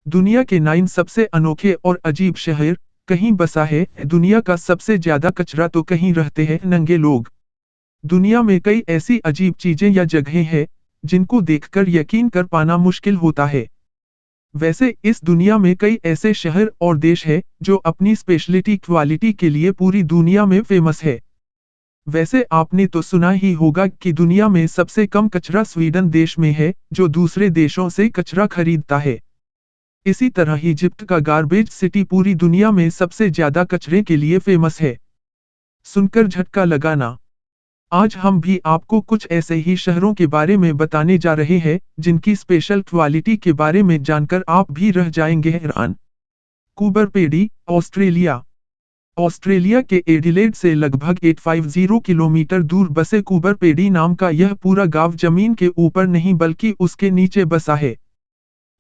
दुनिया के 9 सबसे अनोखे और अजीब शहर, कहीं बसा है दुनिया का सबसे ज्यादा कचरा तो कहीं रहते हैं नंगे लोग। दुनिया में कई ऐसी अजीब चीजें या जगहें हैं, जिनको देखकर यकीन कर पाना मुश्किल होता है। वैसे इस दुनिया में कई ऐसे शहर और देश हैं, जो अपनी स्पेशलिटी क्वालिटी के लिए पूरी दुनिया में फेमस है। वैसे आपने तो सुना ही होगा कि दुनिया में सबसे कम कचरा स्वीडन देश में है, जो दूसरे देशों से कचरा खरीदता है। इसी तरह इजिप्ट का गार्बेज सिटी पूरी दुनिया में सबसे ज्यादा कचरे के लिए फेमस है। सुनकर झटका लगाना। आज हम भी आपको कुछ ऐसे ही शहरों के बारे में बताने जा रहे हैं, जिनकी स्पेशल क्वालिटी के बारे में जानकर आप भी रह जाएंगे हैरान। कूबरपेडी, ऑस्ट्रेलिया। ऑस्ट्रेलिया के एडिलेड से लगभग 850 किलोमीटर दूर बसे कूबरपेडी नाम का यह पूरा गांव जमीन के ऊपर नहीं बल्कि उसके नीचे बसा है।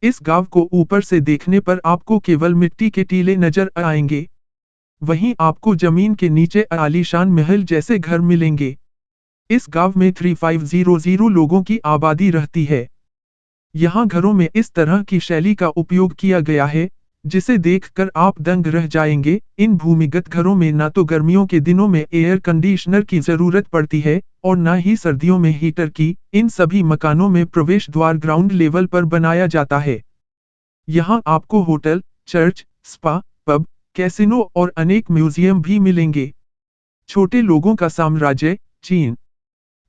इस गांव को ऊपर से देखने पर आपको केवल मिट्टी के टीले नजर आएंगे। वहीं आपको जमीन के नीचे आलीशान महल जैसे घर मिलेंगे। इस गांव में 3500 लोगों की आबादी रहती है। यहाँ घरों में इस तरह की शैली का उपयोग किया गया है, जिसे देखकर आप दंग रह जाएंगे। इन भूमिगत घरों में ना तो गर्मियों के दिनों में एयर कंडीशनर की जरूरत पड़ती है और ना ही सर्दियों में हीटर की। इन सभी मकानों में प्रवेश द्वार ग्राउंड लेवल पर बनाया जाता है। यहाँ आपको hotel, church, spa, pub, casino और अनेक म्यूजियम भी मिलेंगे। छोटे लोगों का साम्राज्य, चीन।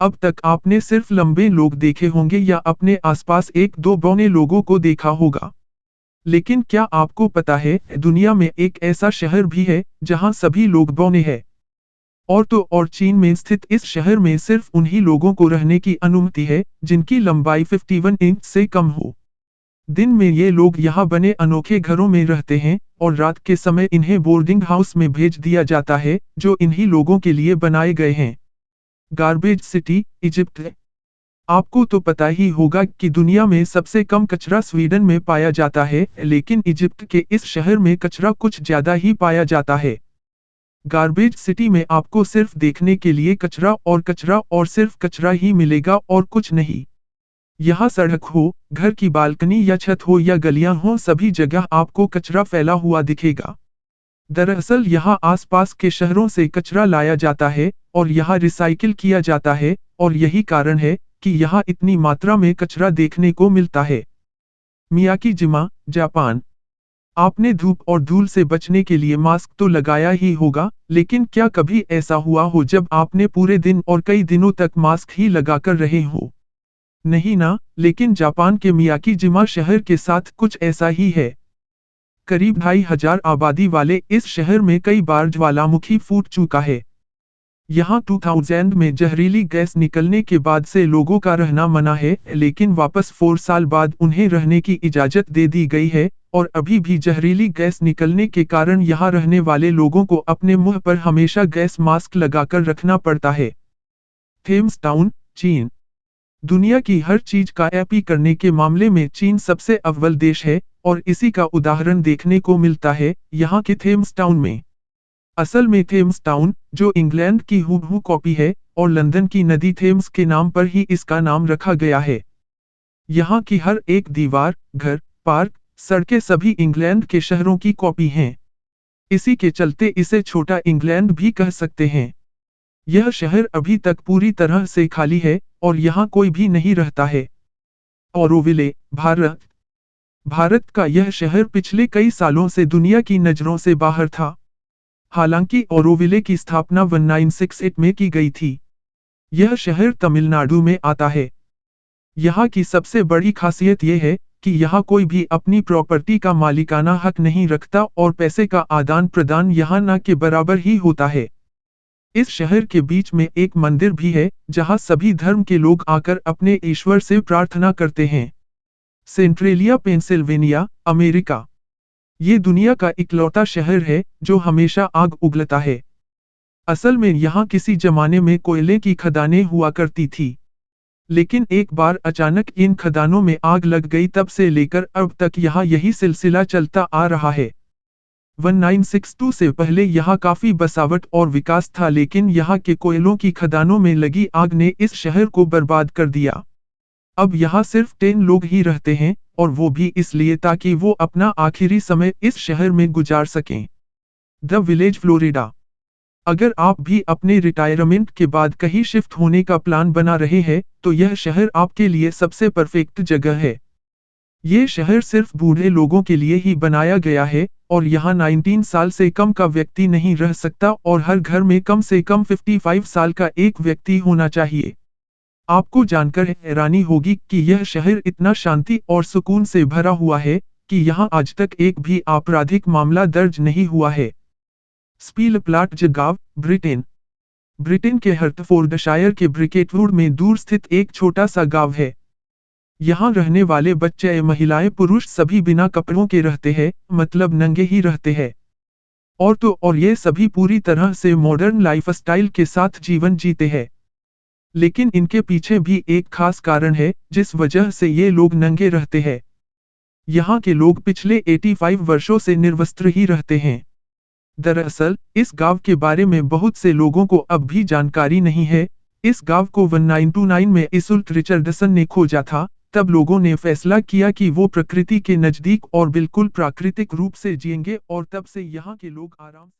अब तक आपने सिर्फ लंबे लोग देखे होंगे या अपने आसपास एक दो बौने लोगों को देखा होगा। लेकिन क्या आपको पता है, दुनिया में एक ऐसा शहर भी है, जहां सभी लोग बौने हैं। और तो और चीन में स्थित इस शहर में सिर्फ उन्हीं लोगों को रहने की अनुमति है, जिनकी लंबाई 51 इंच से कम हो। दिन में ये लोग यहाँ बने अनोखे घरों में रहते हैं, और रात के समय इन्हें बोर्डिंग हाउस में भेज दिया जाता है, जो इन्हीं लोगों के लिए बनाए गए हैं। Garbage city, Egypt. आपको तो पता ही होगा कि दुनिया में सबसे कम कचरा स्वीडन में पाया जाता है, लेकिन इजिप्ट के इस शहर में कचरा कुछ ज्यादा ही पाया जाता है। गार्बेज सिटी में आपको सिर्फ देखने के लिए कचरा और सिर्फ कचरा ही मिलेगा और कुछ नहीं। यहाँ सड़क हो, घर की बालकनी या छत हो या गलियां हो, सभी जगह आपको कचरा फैला हुआ दिखेगा। दरअसल यहाँ आसपास के शहरों से कचरा लाया जाता है और यहाँ रिसाइकिल किया जाता है, और यही कारण है कि यहाँ इतनी मात्रा में कचरा देखने को मिलता है। मियाकीजिमा, जापान। आपने धूप और धूल से बचने के लिए मास्क तो लगाया ही होगा, लेकिन क्या कभी ऐसा हुआ हो जब आपने पूरे दिन और कई दिनों तक मास्क ही लगाकर रहे हो? नहीं ना, लेकिन जापान के मियाकीजिमा शहर के साथ कुछ ऐसा ही है। करीब 2500 आबादी वाले इस शहर में कई बार ज्वालामुखी फूट चुका है। यहाँ 2000 में जहरीली गैस निकलने के बाद से लोगों का रहना मना है, लेकिन वापस 4 साल बाद उन्हें रहने की इजाजत दे दी गई है, और अभी भी जहरीली गैस निकलने के कारण यहाँ रहने वाले लोगों को अपने मुंह पर हमेशा गैस मास्क लगाकर रखना पड़ता है। थेम्स टाउन, चीन। दुनिया की हर चीज का एपी करने के मामले में चीन सबसे अव्वल देश है, और इसी का उदाहरण देखने को मिलता है यहाँ के थेम्स टाउन में। असल में थेम्स टाउन, जो इंग्लैंड की हूबहू कॉपी है, और लंदन की नदी थेम्स के नाम पर ही इसका नाम रखा गया है। यहाँ की हर एक दीवार, घर, पार्क, सड़कें सभी इंग्लैंड के शहरों की कॉपी हैं। इसी के चलते इसे छोटा इंग्लैंड भी कह सकते हैं। यह शहर अभी तक पूरी तरह से खाली है, और यहाँ कोई भी नहीं रहता है। ऑरोविले, भारत। भारत का यह शहर पिछले कई सालों से दुनिया की नजरों से बाहर था। हालांकि ऑरोविले की स्थापना 1968 में की गई थी। यह शहर तमिलनाडु में आता है। यहाँ की सबसे बड़ी खासियत यह है कि यहाँ कोई भी अपनी प्रॉपर्टी का मालिकाना हक नहीं रखता, और पैसे का आदान प्रदान यहाँ ना के बराबर ही होता है। इस शहर के बीच में एक मंदिर भी है, जहाँ सभी धर्म के लोग आकर अपने ईश्वर से प्रार्थना करते हैं। Centralia, Pennsylvania, America. ये दुनिया का इकलौता शहर है जो हमेशा आग उगलता है। असल में यहाँ किसी जमाने में कोयले की खदानें हुआ करती थी, लेकिन एक बार अचानक इन खदानों में आग लग गई। तब से लेकर अब तक यहाँ यही सिलसिला चलता आ रहा है। 1962 से पहले यहाँ काफी बसावट और विकास था, लेकिन यहाँ के कोयलों की खदानों में लगी आग ने इस शहर को बर्बाद कर दिया। अब यहाँ सिर्फ 10 लोग ही रहते हैं, और वो भी इसलिए ताकि वो अपना आखिरी समय इस शहर में गुजार सकें। The village, Florida. अगर आप भी अपने रिटायरमेंट के बाद कहीं शिफ्ट होने का प्लान बना रहे हैं, तो यह शहर आपके लिए सबसे परफेक्ट जगह है। ये शहर सिर्फ बूढ़े लोगों के लिए ही बनाया गया है, और यहाँ 19 साल से कम का व्यक्ति नहीं रह सकता और हर घर में कम से कम 55 साल का एक व्यक्ति होना चाहिए। आपको जानकर हैरानी होगी कि यह शहर इतना शांति और सुकून से भरा हुआ है कि यहाँ आज तक एक भी आपराधिक मामला दर्ज नहीं हुआ है। स्पीलप्लाट गांव, ब्रिटेन। ब्रिटेन के हर्टफोर्डशायर के ब्रिकेटवुड में दूर स्थित एक छोटा सा गांव है। यहाँ रहने वाले बच्चे, महिलाएं, पुरुष सभी बिना कपड़ों के रहते हैं, मतलब नंगे ही रहते हैं। और ये सभी पूरी तरह से मॉडर्न लाइफस्टाइल के साथ जीवन जीते हैं। लेकिन इनके पीछे भी एक खास कारण है जिस वजह से ये लोग नंगे रहते हैं। यहाँ के लोग पिछले 85 वर्षों से निर्वस्त्र ही रहते हैं। दरअसल, इस गांव के बारे में बहुत से लोगों को अब भी जानकारी नहीं है। इस गांव को 1929 में इसुल्ट रिचर्डसन ने खोजा था। तब लोगों ने फैसला किया कि वो प्रकृति के नजदीक और बिल्कुल प्राकृतिक रूप से जिएंगे और तब से यहाँ के लोग आराम